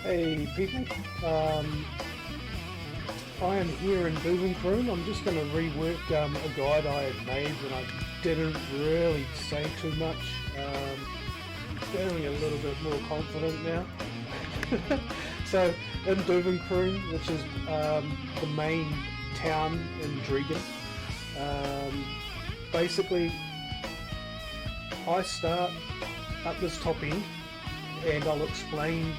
Hey people, I am here in Duvencrune. I'm just going to rework a guide I had made when I didn't really say too much. Feeling a little bit more confident now. So in Duvencrune, which is the main town in Dregan, basically I start up this top end and I'll explain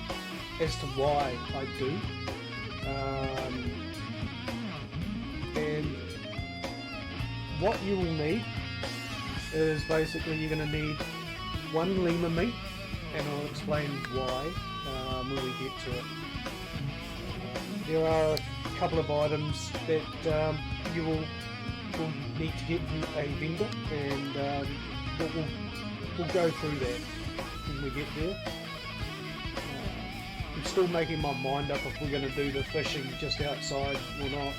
as to why I do. And what you will need is basically you're going to need one lemur meat, and I'll explain why when we get to it. There are a couple of items that you will need to get from a vendor, and we'll go through that when we get there. I'm still making my mind up if we're going to do the fishing just outside or not.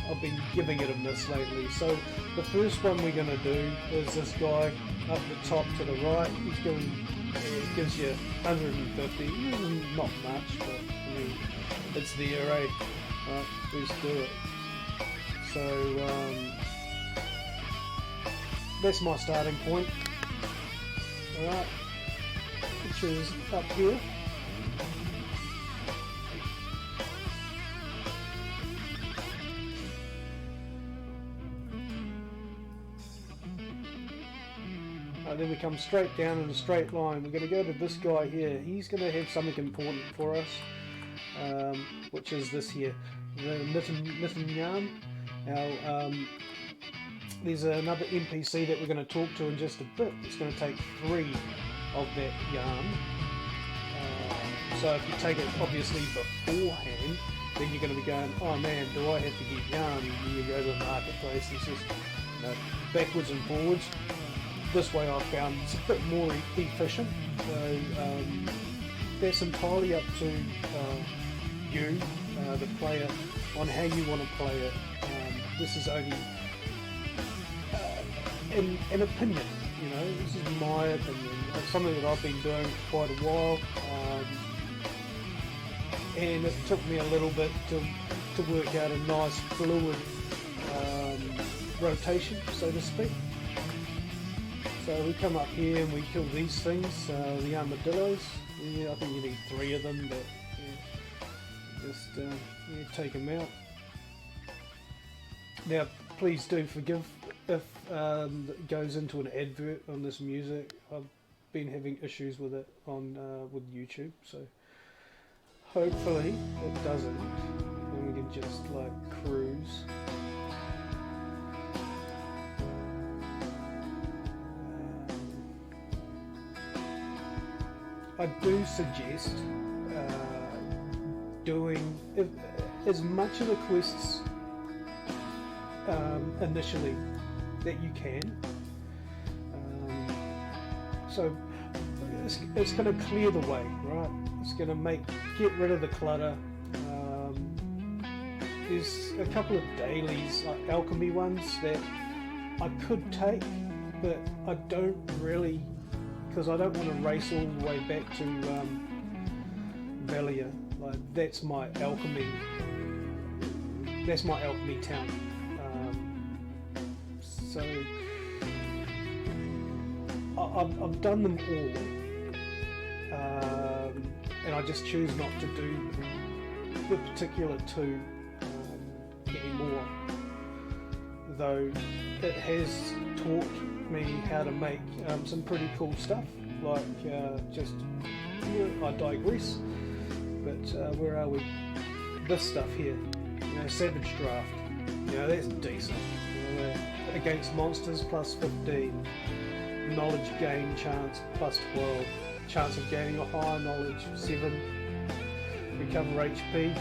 I've been giving it a miss lately. So the first one we're going to do is this guy up the top to the right. He's going, it gives you 150, not much, but I mean, it's there, eh? Right, let's do it. So that's my starting point. Alright, which is up here. Then we come straight down in a straight line. We're going to go to this guy here. He's going to have something important for us, which is this here, the knitting yarn. Now, there's another NPC that we're going to talk to in just a bit. It's going to take 3 of that yarn. So if you take it obviously beforehand, then you're going to be going, oh man, do I have to get yarn? And you go to the marketplace. It's just, you know, backwards and forwards. This way I've found it's a bit more efficient. So that's entirely up to you, the player, on how you want to play it. This is only an opinion, you know. This is my opinion. It's something that I've been doing for quite a while, and it took me a little bit to work out a nice fluid rotation, so to speak. So we come up here and we kill these things, the armadillos. Yeah, I think you need 3 of them, but yeah, just yeah, take them out. Now, please do forgive if it goes into an advert on this music. I've been having issues with it on with YouTube, so hopefully it doesn't, and we can just like cruise. I do suggest doing as much of the quests initially that you can. So it's going to clear the way, right? It's going to get rid of the clutter. There's a couple of dailies, like alchemy ones, that I could take, but I don't really, because I don't want to race all the way back to Valia. Like that's my alchemy town. So I've done them all, and I just choose not to do the particular 2 anymore. Though it has taught me how to make some pretty cool stuff, like I digress, but where are we? This stuff here, you know, Savage Draft, you know, that's decent. You know, against monsters plus 15, knowledge gain chance plus 12, chance of gaining a higher knowledge 7, recover HP,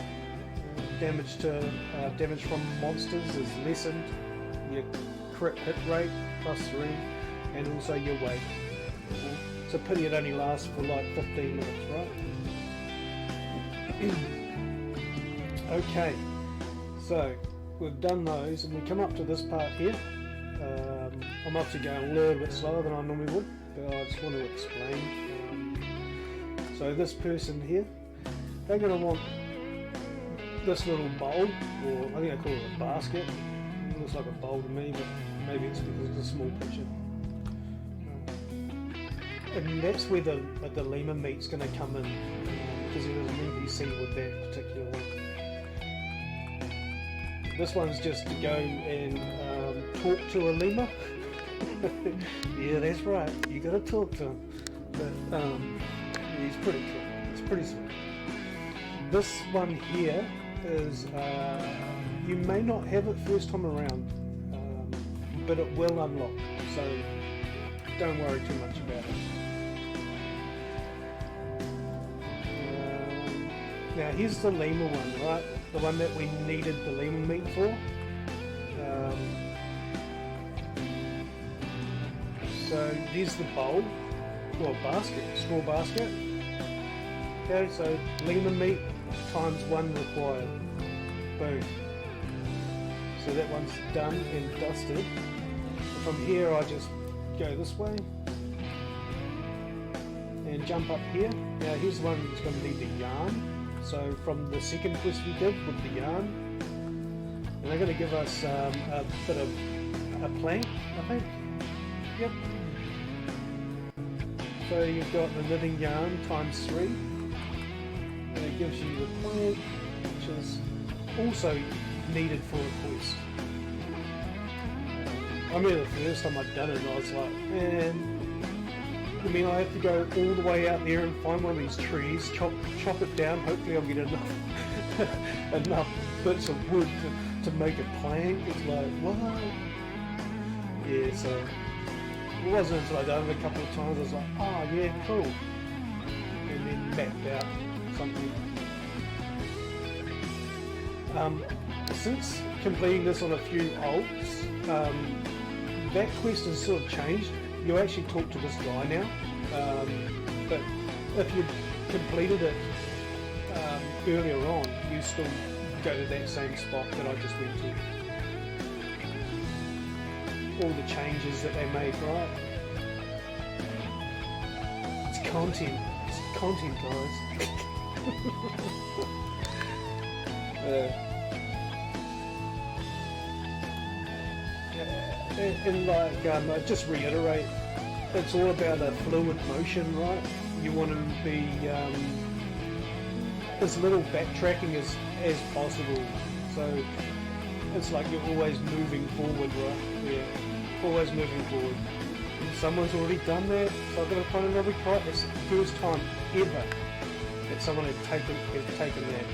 damage from monsters is lessened, your crit hit rate plus 3, and also your weight. It's a pity it only lasts for like 15 minutes, right? Okay, so we've done those, and we come up to this part here. I'm obviously going a little bit slower than I normally would, but I just want to explain. So this person here, they're going to want this little bowl, or I think I call it a basket. It looks like a bowl to me, but maybe it's because it's a small picture. And that's where the lemur meat's going to come in, because it was an NPC with that particular one. This one's just to go and talk to a lemur. Yeah, that's right. You got to talk to him. But he's pretty cool. It's pretty sweet. This one here is you may not have it first time around, but it will unlock. So don't worry too much about it. Now here's the lemur one, right? The one that we needed the lemur meat for. So there's the bowl, well, basket, straw basket. Okay, so lemur meat times 1 required. Boom. So that one's done and dusted. From here I just go this way and jump up here. Now here's the one that's going to need the yarn. So from the second quest we did with the yarn, and they're going to give us a bit of a plank, I think. Yep. So you've got the knitting yarn times 3, and it gives you the plank, which is also needed for a quest. I remember the first time I'd done it, I was like, man, I mean, I have to go all the way out there and find one of these trees, chop it down. Hopefully, I'll get enough bits of wood to make a plank. It's like, what? Yeah, so it wasn't until I'd done it a couple of times I was like, oh yeah, cool, and then mapped out something. Since completing this on a few alts, that quest has sort of changed. You actually talk to this guy now, but if you completed it earlier on, you still go to that same spot that I just went to. All the changes that they made, right? It's content. It's content, guys. And like, I just reiterate, it's all about a fluid motion, right? You want to be as little backtracking as possible. So it's like you're always moving forward, right? Yeah, always moving forward. And someone's already done that, so I've got to find another kite. It's the first time ever that someone had taken that.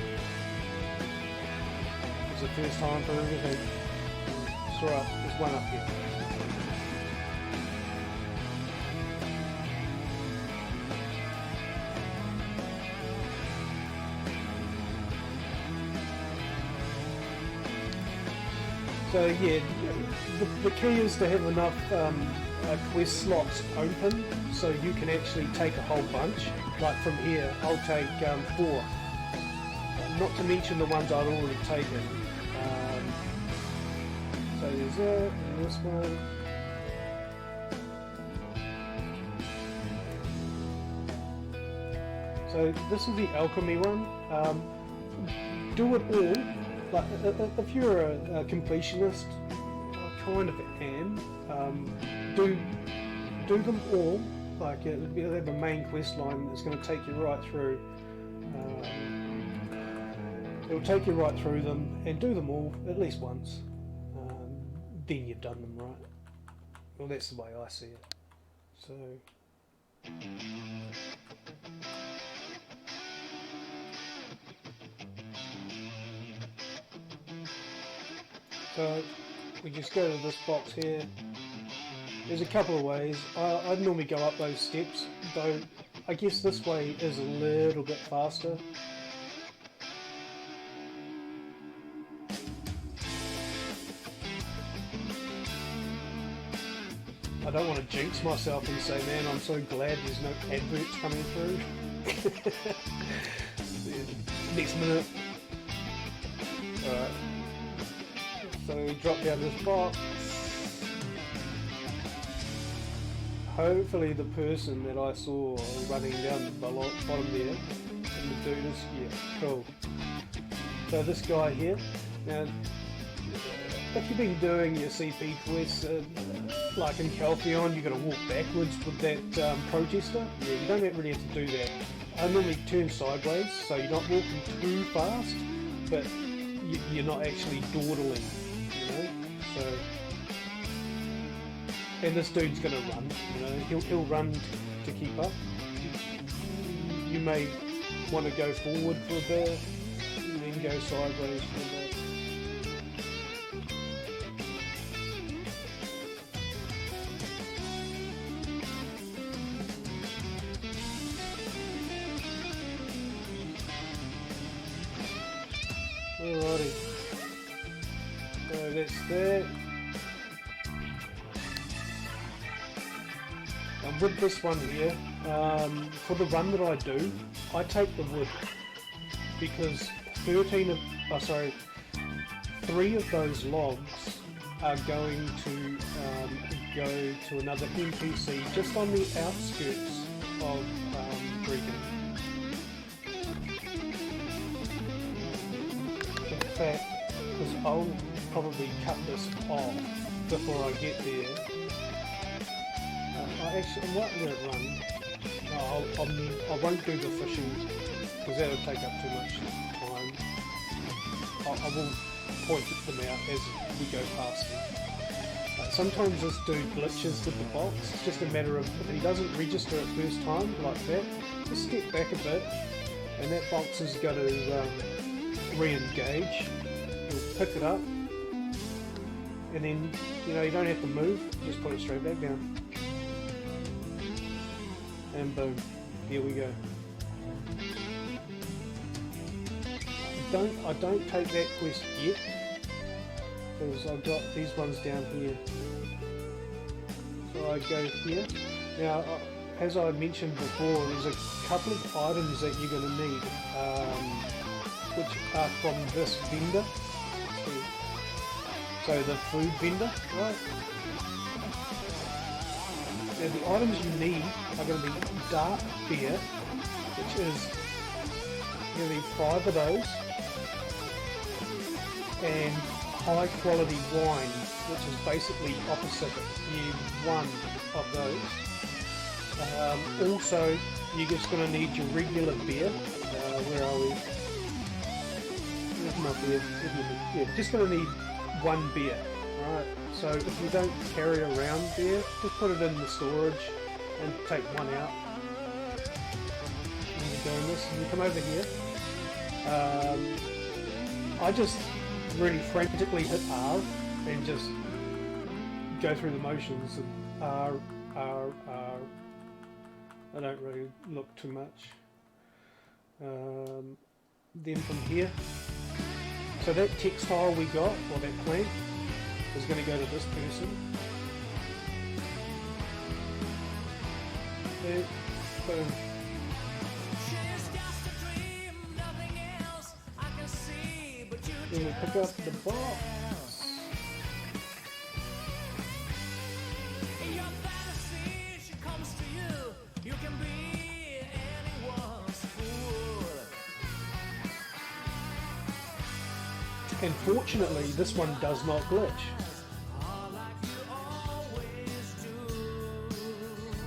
It's the first time for everything. It's alright, there's one up here. So yeah, the key is to have enough quest slots open so you can actually take a whole bunch. Like from here, I'll take 4. Not to mention the ones I'd already taken. So there's that, and this one. So this is the alchemy one. Do it all. Like, if you're a completionist, I kind of am, do them all. Like, you have a main quest line that's going to take you right through. It'll take you right through them, and do them all at least once. Then you've done them right. Well, that's the way I see it. So. So we just go to this box here. There's a couple of ways. I'd normally go up those steps, though I guess this way is a little bit faster. I don't want to jinx myself and say, man, I'm so glad there's no adverts coming through. Next minute. Alright. So we drop down this box. hopefully the person that I saw running down the bottom there, and the dude is, yeah, cool. So this guy here, now, if you've been doing your CP quests, like in Calpheon, you've got to walk backwards with that protester. Yeah, you don't really have to do that. I normally turn sideways, so you're not walking too fast, but you're not actually dawdling, you know. So, and this dude's gonna run, you know. He'll run to keep up. You may want to go forward for a bit, and then go sideways for a bit. Alrighty, so that's that. And with this one here, for the run that I do, I take the wood because 3 of those logs are going to go to another NPC just on the outskirts of Bregan. In fact, because I'll probably cut this off before I get there. I'm not going to run. I won't do the fishing because that'll take up too much time. I will point them out as we go past them. Sometimes this dude glitches with the box. It's just a matter of if he doesn't register it first time like that, just step back a bit and that box is going to re-engage. You'll pick it up and then, you know, you don't have to move, just put it straight back down. And boom, here we go. I don't take that quest yet because I've got these ones down here. So I go here. Now, as I mentioned before, there's a couple of items that you're going to need, which are from this vendor. So the food vendor, right? Now the items you need are going to be dark beer, which is you're going to need 5 of those, and high quality wine, which is basically opposite. You need 1 of those. Also, you're just going to need your regular beer. Where are we? Where's my beer? Yeah, just going to need 1 beer. Right. So if you don't carry around beer, just put it in the storage and take 1 out. And you're doing this, and you come over here. I just really frantically hit R and just go through the motions of R. I don't really look too much. Then from here, so that textile we got, or that plant, is going to go to this person. And boom. Then we pick up the box. And fortunately, this one does not glitch.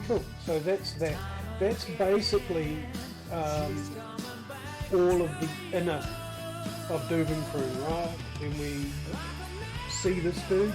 Cool. So that's that. That's basically all of the inner of Duvencrune, right? When we see this dude.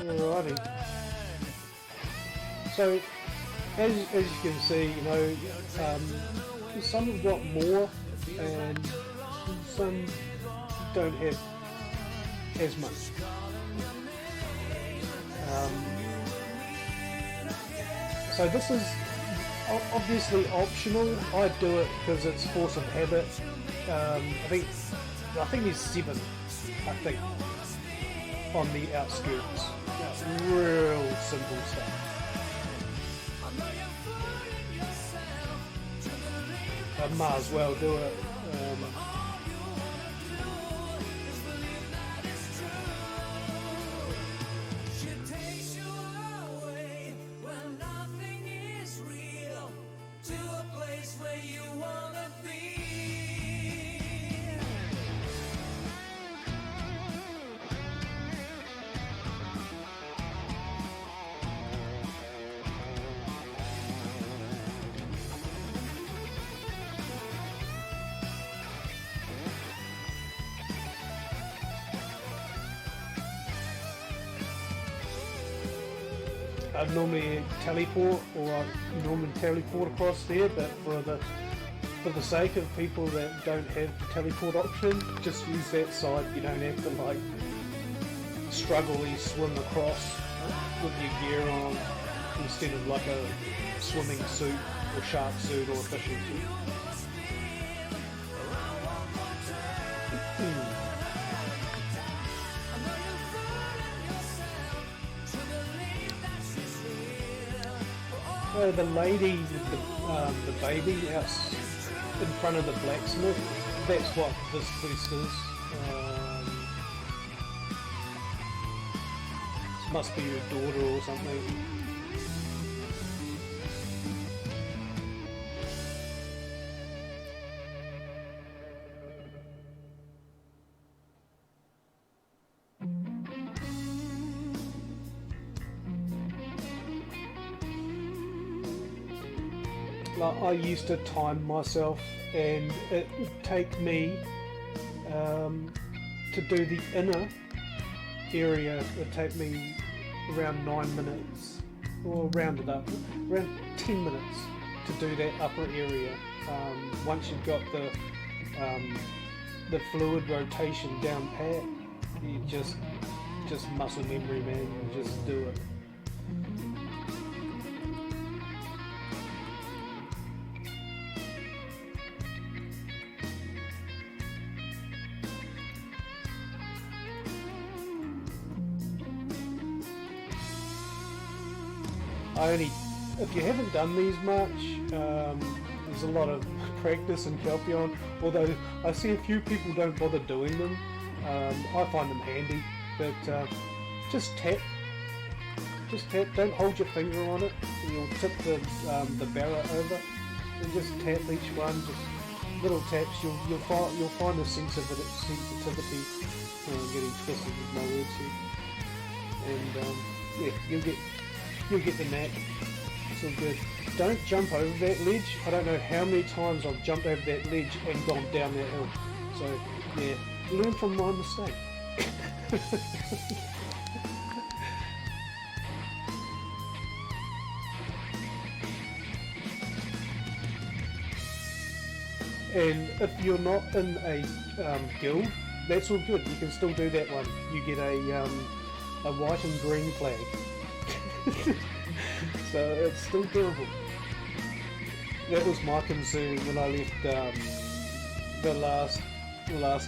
Alrighty. So, as you can see, you know, some have got more, and some don't have as much. So this is obviously optional. I do it because it's force of habit. I think there's 7, I think, on the outskirts. Real simple stuff. I might as well do it. I'd normally teleport, or I'd normally teleport across there, but for the sake of people that don't have the teleport option, just use that side. You don't have to like struggly swim across with your gear on, instead of like a swimming suit or shark suit or fishing suit. The lady with the baby out in front of the blacksmith, that's what this quest is. This must be her daughter or something. Like, I used to time myself, and it would take me to do the inner area. It would take me around 9 minutes, or round it up, around 10 minutes to do that upper area. Once you've got the fluid rotation down pat, you just muscle memory, man. You just do it. If you haven't done these much, there's a lot of practice in Kelpion, although I see a few people don't bother doing them. I find them handy, but just tap, don't hold your finger on it, you'll tip the barrel over, and just tap each one, just little taps, you'll find a sensitivity, I'm getting twisted with my words here, and yeah, you'll get the knack. It's all good. Don't jump over that ledge. I don't know how many times I've jumped over that ledge and gone down that hill. So yeah, learn from my mistake. And if you're not in a guild, that's all good. You can still do that one. You get a white and green flag. So it's still doable. That was my concern when I left the last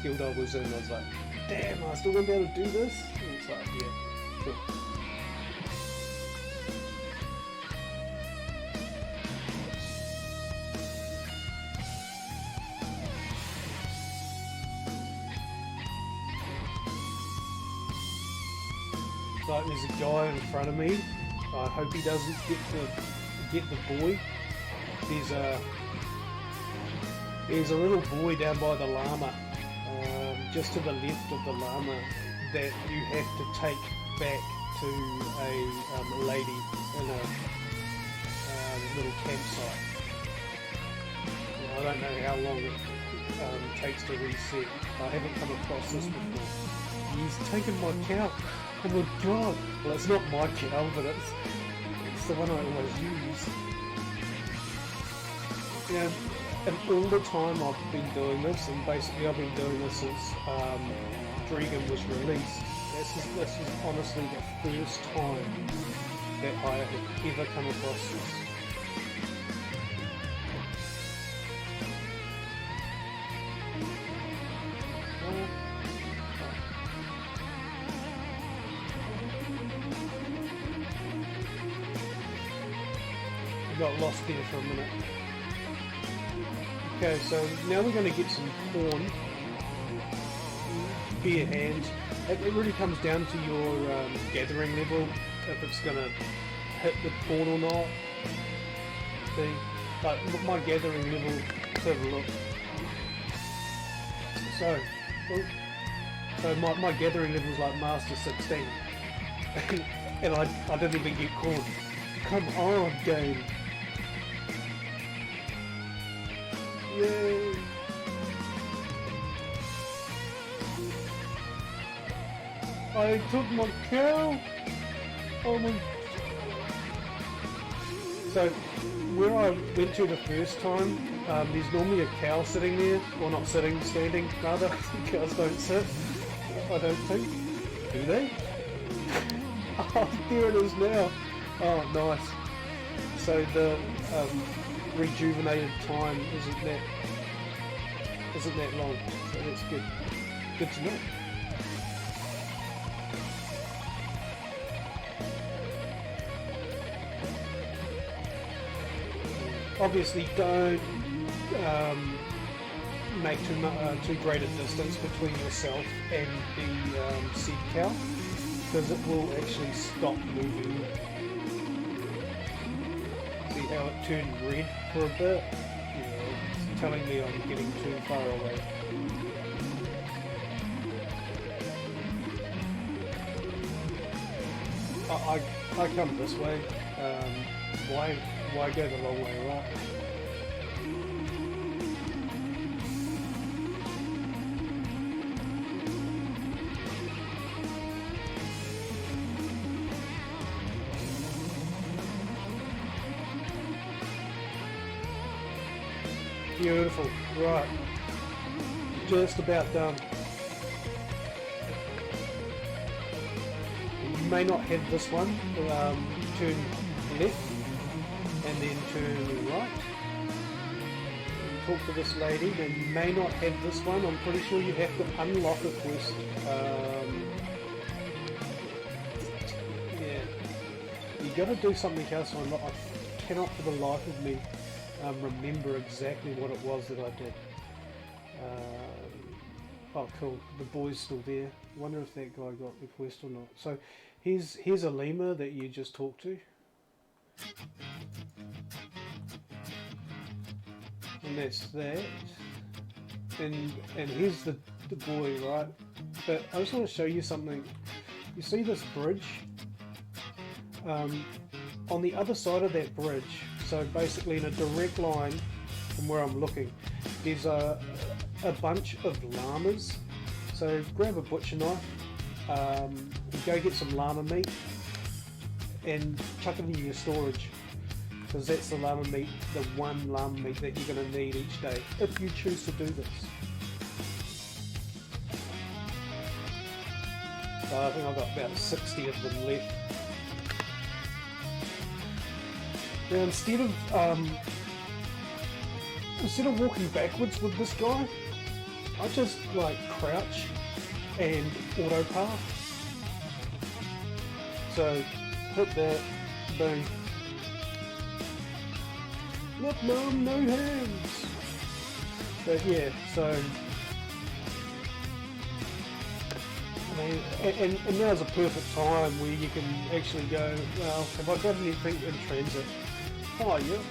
guild I was in. I was like, damn, I still won't be able to do this? And it's like, yeah, cool. Like, there's a guy in front of me. I hope he doesn't get the boy. There's a little boy down by the llama, just to the left of the llama, that you have to take back to a lady in a little campsite. I don't know how long it takes to reset. I haven't come across this before. He's taken my cow. Oh my god! Well, it's not my cow, but it's the one I always use. Yeah, and all the time I've been doing this, and basically I've been doing this since Dragon was released. This is honestly the first time that I have ever come across this. Got lost there for a minute. Okay, so now we're going to get some corn. Bare hands. It really comes down to your gathering level, if it's going to hit the corn or not. See, but my gathering level, let's have a look. So my gathering level is like Master 16, and I didn't even get corn. Come on, game. Yay! I took my cow! Oh my... So, where I went to the first time, there's normally a cow sitting there. Well, not sitting, standing, rather. Cows don't sit, I don't think. Do they? Oh, there it is now. Oh, nice. So the rejuvenated time isn't that long, so that's good. Good to know. Obviously, don't make too great a distance between yourself and the seed cow, because it will actually stop moving. See how it turned red for a bit? Yeah, it's telling me I'm getting too far away. I come this way. Why go the long way, right? Beautiful. Right. Just about done. You may not have this one. Turn left and then turn right. Talk to this lady. Now you may not have this one. I'm pretty sure you have to unlock a quest. Yeah. You got to do something else. I cannot for the life of me remember exactly what it was that I did. Oh cool, the boy's still there. Wonder if that guy got the quest or not. So here's a lemur that you just talked to. And that's that. And here's the boy, right? But I just want to show you something. You see this bridge? On the other side of that bridge, so basically in a direct line from where I'm looking, there's a bunch of llamas. So grab a butcher knife, go get some llama meat and chuck it into your storage, because that's the llama meat, the one llama meat that you're going to need each day if you choose to do this. So I think I've got about 60 of them left. Now instead of walking backwards with this guy, I just like crouch and auto path. So hit that, boom. Look mum, no hands. But yeah, so I mean, and now's a perfect time where you can actually go, well, have I got anything in transit? Oh yeah,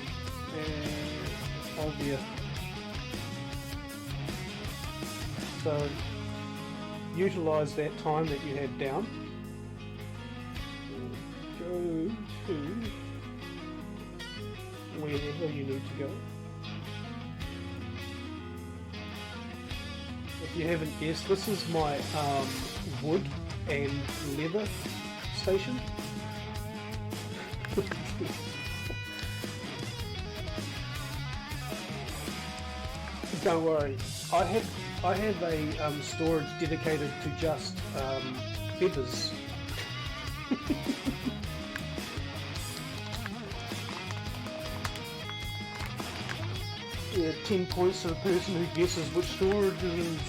and oh dear. So utilise that time that you had down. Go to wherever you need to go. If you haven't guessed, this is my wood and leather station. Don't worry, I have I have a storage dedicated to just feathers. Yeah, 10 points to the person who guesses which storage it is.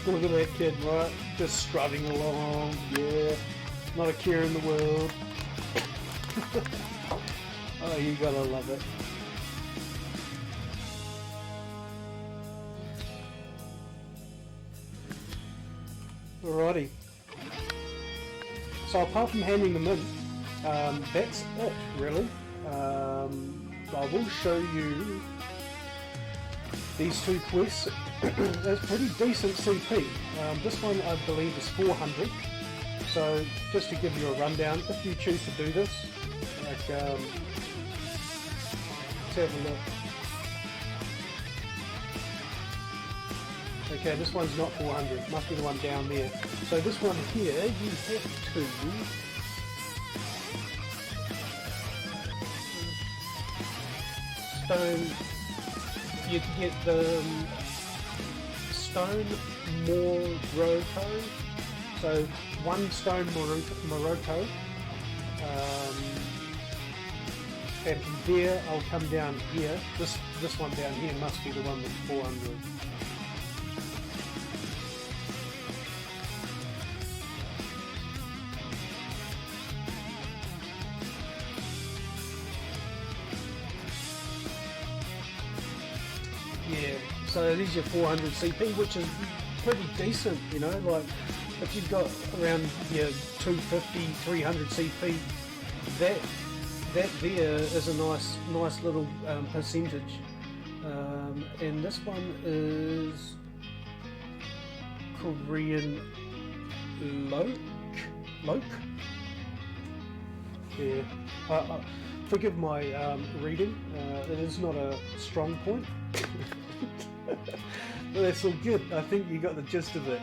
Look at that kid, right? Just strutting along, yeah. Not a care in the world. Oh, you gotta love it. Alrighty. So apart from handing them in, that's it, really. I will show you these two quests. That's pretty decent CP. This one I believe is 400. So just to give you a rundown, if you choose to do this, like let's have a look. Okay, this one's not 400, must be the one down there. So this one here, you have to stone, you get the stone Moroto, so one stone Moroto, and from there I'll come down here, this one down here must be the one that's 400. Yeah, so these are 400 CP, which is pretty decent, you know, like if you've got around your 250, 300 CP, that there is a nice little percentage. And this one is Korean Loke. Yeah. Forgive my reading. It is not a strong point. But that's all good. I think you got the gist of it.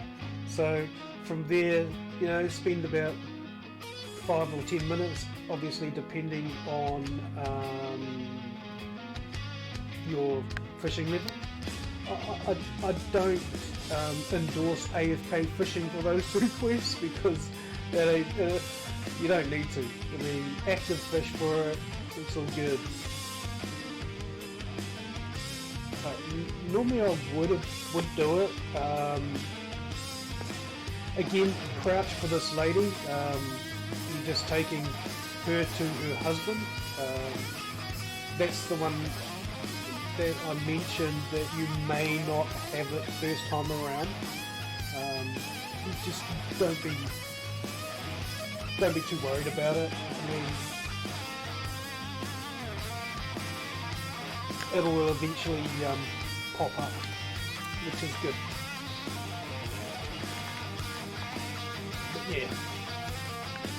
So from there, you know, spend about 5 or 10 minutes, obviously depending on your fishing level. I don't endorse AFK fishing for those two quests because you don't need to. I mean, active fish for it, it's all good. Normally I would do it. Again, crouch for this lady. You're just taking her to her husband. That's the one that I mentioned that you may not have it first time around. Just don't be too worried about it. I mean, it'll eventually pop up, which is good. But yeah,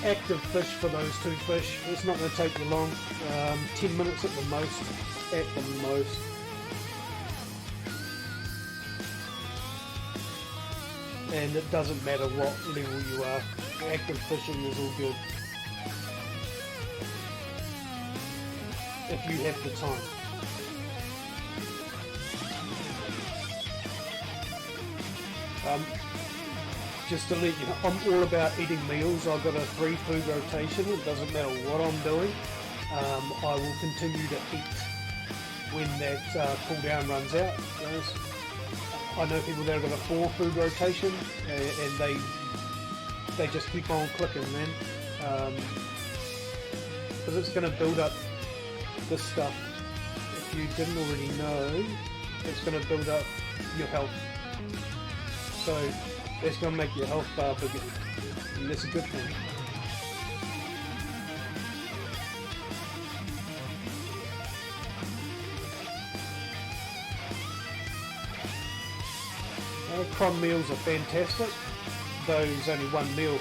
active fish for those two fish. It's not going to take you long. 10 minutes at the most. At the most. And it doesn't matter what level you are. Active fishing is all good. If you have the time. Just to let you know, I'm all about eating meals. I've got a 3 food rotation. It doesn't matter what I'm doing. I will continue to eat when that cooldown runs out. I know people that have got a 4 food rotation and they just keep on clicking, man. Because it's going to build up this stuff. If you didn't already know, it's going to build up your health. So that's going to make your health bar bigger, and that's a good thing. Cron meals are fantastic, though there's only one meal.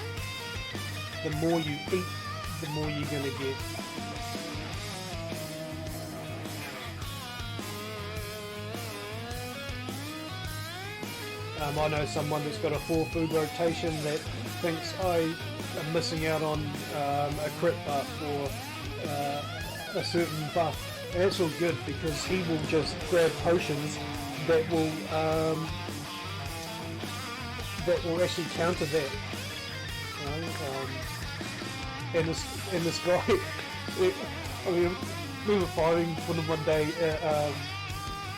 The more you eat, the more you're going to get. I know someone that's got a 4 food rotation that thinks I am missing out on a crit buff or a certain buff. And that's all good because he will just grab potions that will actually counter that. You know? And this guy, I mean, we were fighting for them one day.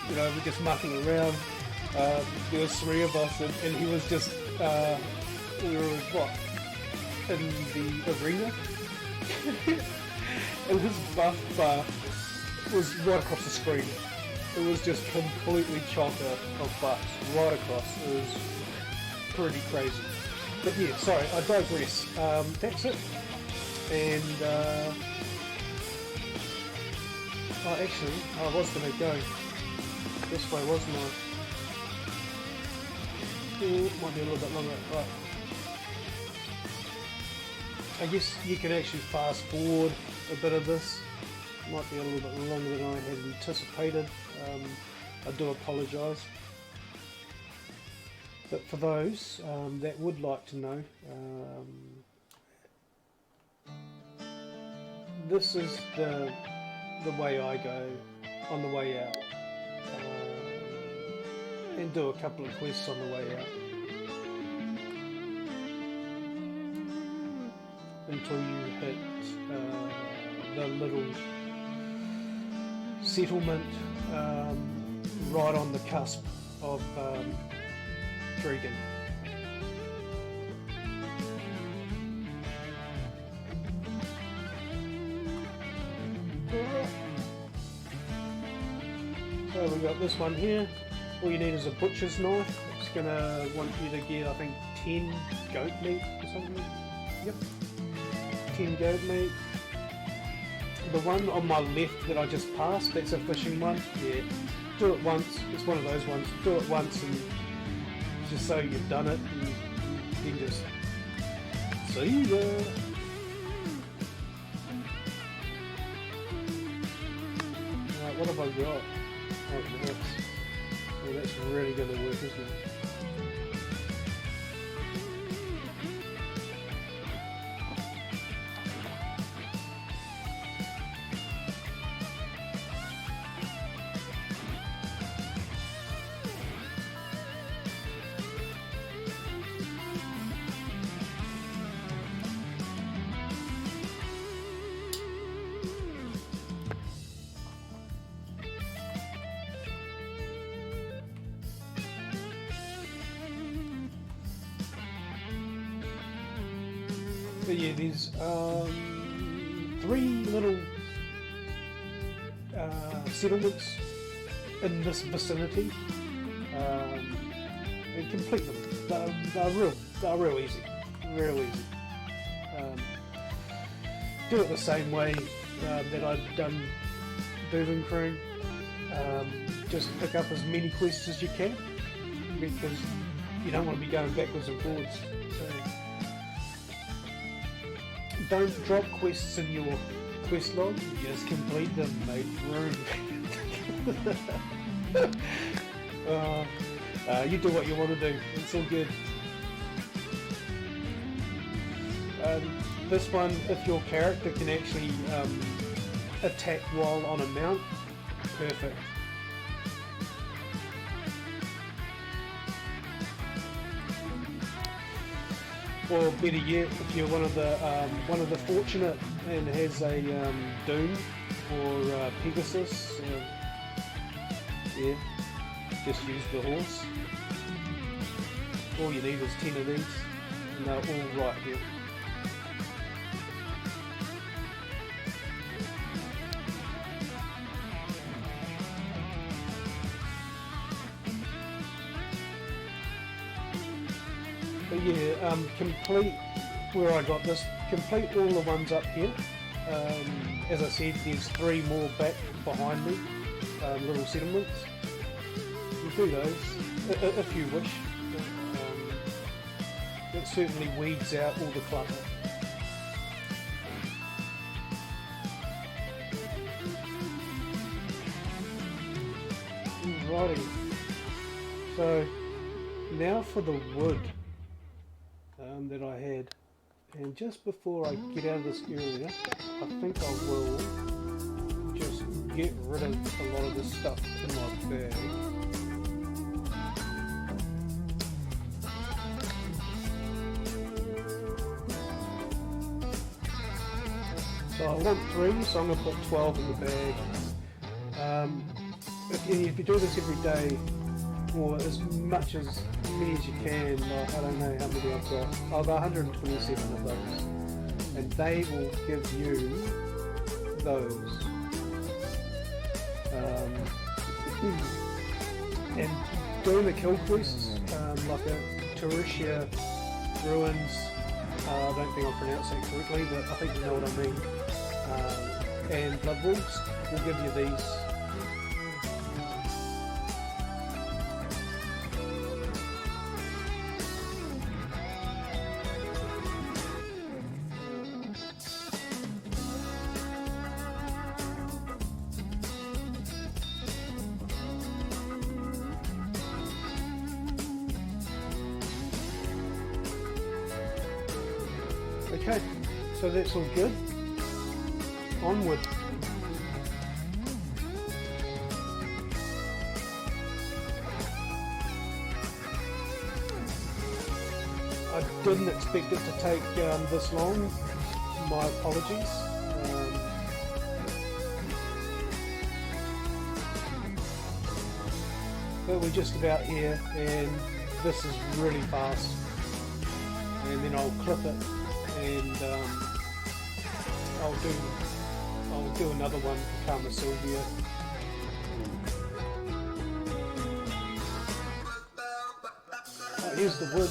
You know, we're just mucking around. There was 3 of us, and he was just we were what in the arena, and his buff bar was right across the screen. It was just completely chocker of buffs right across. It was pretty crazy. But yeah, sorry, I digress. That's it. And actually, I was going to go this way, wasn't I? It might be a little bit longer. Right. I guess you can actually fast forward a bit of this. Might be a little bit longer than I had anticipated. I do apologise. But for those that would like to know, this is the way I go on the way out, and do a couple of quests on the way out until you hit the little settlement right on the cusp of Dragon. So we got this one here. All you need is a butcher's knife. It's gonna want you to get, I think, 10 goat meat or something. Yep, 10 goat meat. The one on my left that I just passed, that's a fishing one. Yeah, do it once. It's one of those ones. Do it once and just so you've done it, and then just see ya. Right, what have I got? Oh, that's really going to work, isn't it? But yeah, there's 3 little settlements in this vicinity, and complete them. They're real easy, real easy. Do it the same way that I've done Duvencrune. Just pick up as many quests as you can, because you don't want to be going backwards and forwards. So, don't drop quests in your quest log, just complete them, make room. You do what you want to do, it's all good. This one, if your character can actually attack while on a mount, perfect. Or better yet, if you're one of the fortunate and has a Doom or Pegasus, yeah, just use the horse. All you need is 10 of these, and they're all right here. But yeah, complete where I got this, complete all the ones up here. As I said, there's 3 more back behind me, little settlements. You do those, if you wish. It certainly weeds out all the clutter. Alrighty, so Now for the wood that I had, and just before I get out of this area, I think I will just get rid of a lot of this stuff in my bag. So I want 3, so I'm going to put 12 in the bag. If you do this every day, or as many as you can, like, I don't know how many I've got. I've got 127 of those, and they will give you those. And doing the kill quests, like a Turisha Ruins, I don't think I pronounced that correctly, but I think you know what I mean. And Blood Wolves will give you these. Okay, so that's all good. Onward. I didn't expect it to take this long. My apologies. But we're just about here, and this is really fast. And then I'll clip it, and I'll do another one for Karma Sylvia. Here's the wood.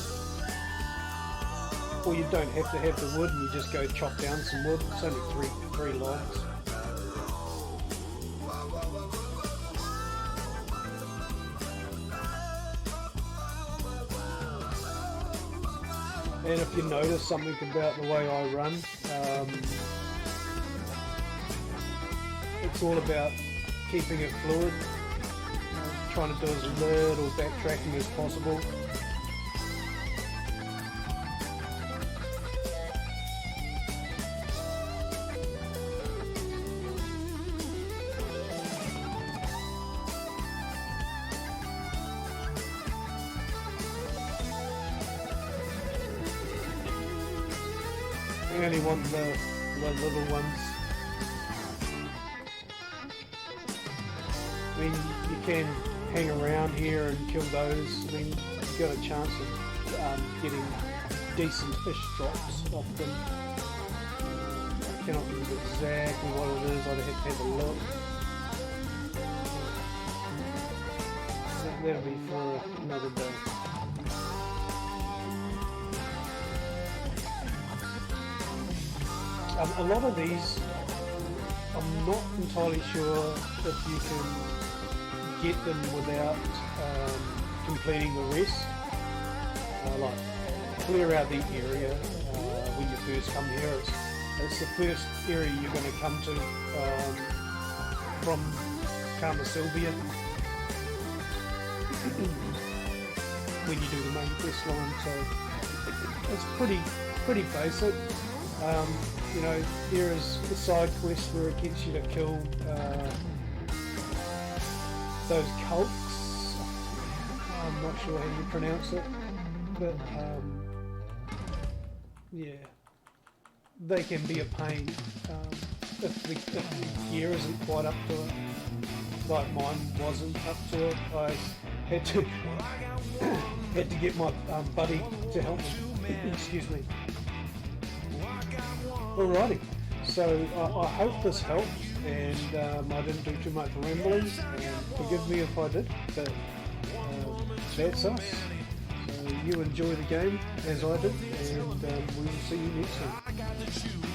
Or you don't have to have the wood, and you just go chop down some wood. It's only three logs. And if you notice something about the way I run, it's all about keeping it fluid, trying to do as little backtracking as possible. I only want the little ones. I mean, you can hang around here and kill those. I mean, you've got a chance of getting decent fish drops off them. I cannot remember exactly what it is. I'd have to have a look. That'll be for another day. A lot of these, I'm not entirely sure if you can get them without completing the rest. Like clear out the area when you first come here. It's the first area you're going to come to from Karma Sylvia when you do the main quest line. So it's pretty basic. You know, there is a side quest where it gets you to kill those cults. I'm not sure how you pronounce it, but yeah, they can be a pain if the gear isn't quite up to it. Like mine wasn't up to it. I had to get my buddy to help me. Excuse me. Alrighty, so I hope this helped, and I didn't do too much rambling, and forgive me if I did, but that's us. So you enjoy the game as I did, and we will see you next time.